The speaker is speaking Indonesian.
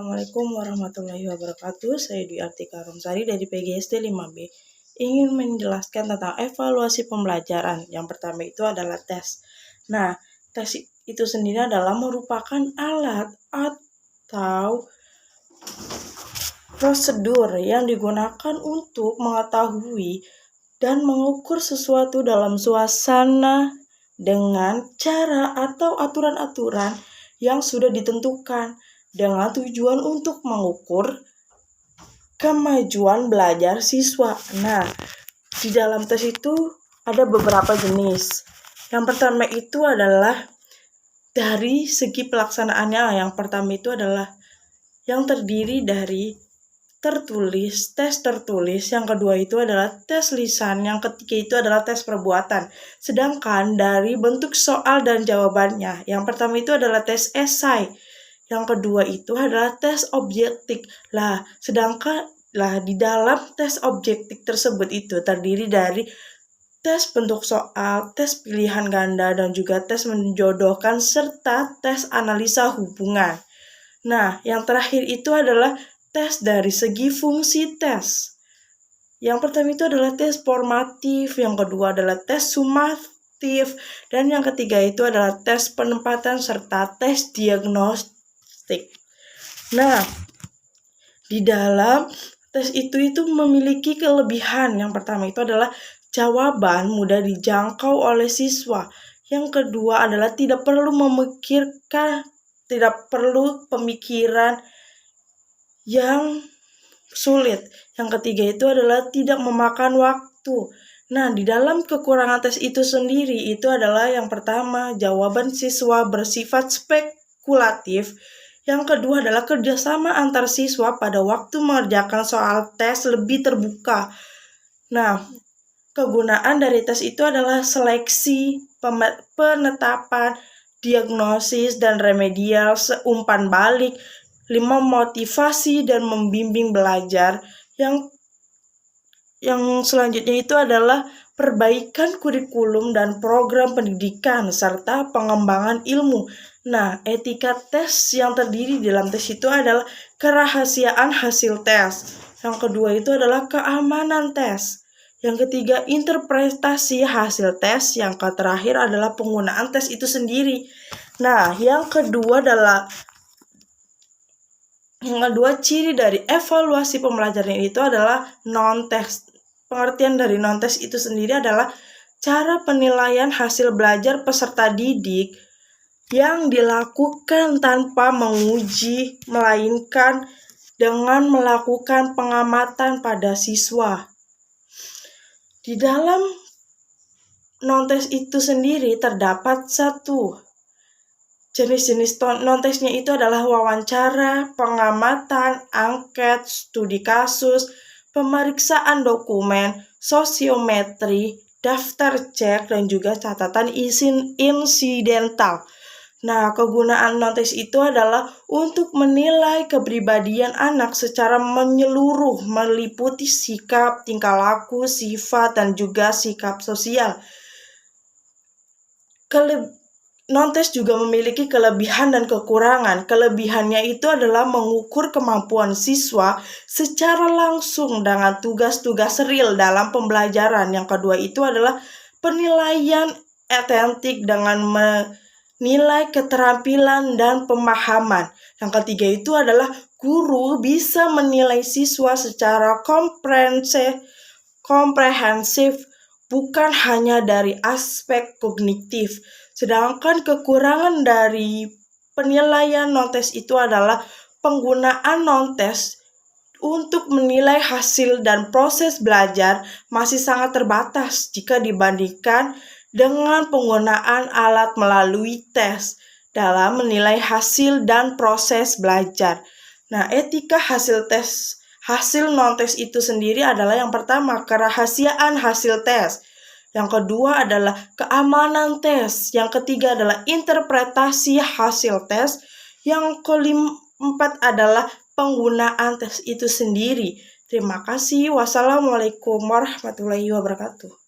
Assalamualaikum warahmatullahi wabarakatuh. Saya Dwi Artika Romsari dari PGSD 5B. Ingin menjelaskan tentang evaluasi pembelajaran. Yang pertama itu adalah tes. Nah, tes itu sendiri adalah merupakan alat atau prosedur yang digunakan untuk mengetahui dan mengukur sesuatu dalam suasana dengan cara atau aturan-aturan yang sudah ditentukan dengan tujuan untuk mengukur kemajuan belajar siswa. Nah, di dalam tes itu ada beberapa jenis. Yang pertama itu adalah dari segi pelaksanaannya. Yang pertama itu adalah yang terdiri dari tes tertulis, yang kedua itu adalah tes lisan, yang ketiga itu adalah tes perbuatan. Sedangkan dari bentuk soal dan jawabannya, yang pertama itu adalah tes esai, yang kedua itu adalah tes objektif. Di dalam tes objektif tersebut itu terdiri dari tes bentuk soal, tes pilihan ganda, dan juga tes menjodohkan serta tes analisa hubungan. Nah, yang terakhir itu adalah tes dari segi fungsi tes. Yang pertama itu adalah tes formatif, yang kedua adalah tes sumatif, dan yang ketiga itu adalah tes penempatan serta tes diagnostik. Nah, di dalam tes itu memiliki kelebihan. Yang pertama itu adalah jawaban mudah dijangkau oleh siswa. Yang kedua adalah tidak perlu pemikiran yang sulit. Yang ketiga itu adalah tidak memakan waktu. Nah, di dalam kekurangan tes itu sendiri itu adalah yang pertama, jawaban siswa bersifat spekulatif. Yang kedua adalah kerjasama antar siswa pada waktu mengerjakan soal tes lebih terbuka. Nah, kegunaan dari tes itu adalah seleksi, penetapan, diagnosis, dan remedial, seumpan balik, 5 motivasi dan membimbing belajar. Yang selanjutnya itu adalah perbaikan kurikulum dan program pendidikan serta pengembangan ilmu. Nah, etika tes yang terdiri dalam tes itu adalah kerahasiaan hasil tes. Yang kedua itu adalah keamanan tes. Yang ketiga, interpretasi hasil tes. Yang terakhir adalah penggunaan tes itu sendiri. Nah, yang kedua ciri dari evaluasi pembelajaran itu adalah non-tes. Pengertian dari non-tes itu sendiri adalah cara penilaian hasil belajar peserta didik yang dilakukan tanpa menguji, melainkan dengan melakukan pengamatan pada siswa. Di dalam non-tes itu sendiri terdapat satu jenis-jenis non-tesnya itu adalah wawancara, pengamatan, angket, studi kasus, pemeriksaan dokumen, sosiometri, daftar cek, dan juga catatan insidental. Nah, kegunaan non-tes itu adalah untuk menilai kepribadian anak secara menyeluruh, meliputi sikap, tingkah laku, sifat, dan juga sikap sosial. Non-tes juga memiliki kelebihan dan kekurangan. Kelebihannya itu adalah mengukur kemampuan siswa secara langsung dengan tugas-tugas real dalam pembelajaran. Yang kedua itu adalah penilaian otentik dengan menilai keterampilan dan pemahaman. Yang ketiga itu adalah guru bisa menilai siswa secara komprehensif, bukan hanya dari aspek kognitif. Sedangkan kekurangan dari penilaian non-tes itu adalah penggunaan non-tes untuk menilai hasil dan proses belajar masih sangat terbatas jika dibandingkan dengan penggunaan alat melalui tes dalam menilai hasil dan proses belajar. Nah, etika hasil non-tes itu sendiri adalah yang pertama, kerahasiaan hasil tes. Yang kedua adalah keamanan tes. Yang ketiga adalah interpretasi hasil tes. Yang keempat adalah penggunaan tes itu sendiri. Terima kasih. Wassalamualaikum warahmatullahi wabarakatuh.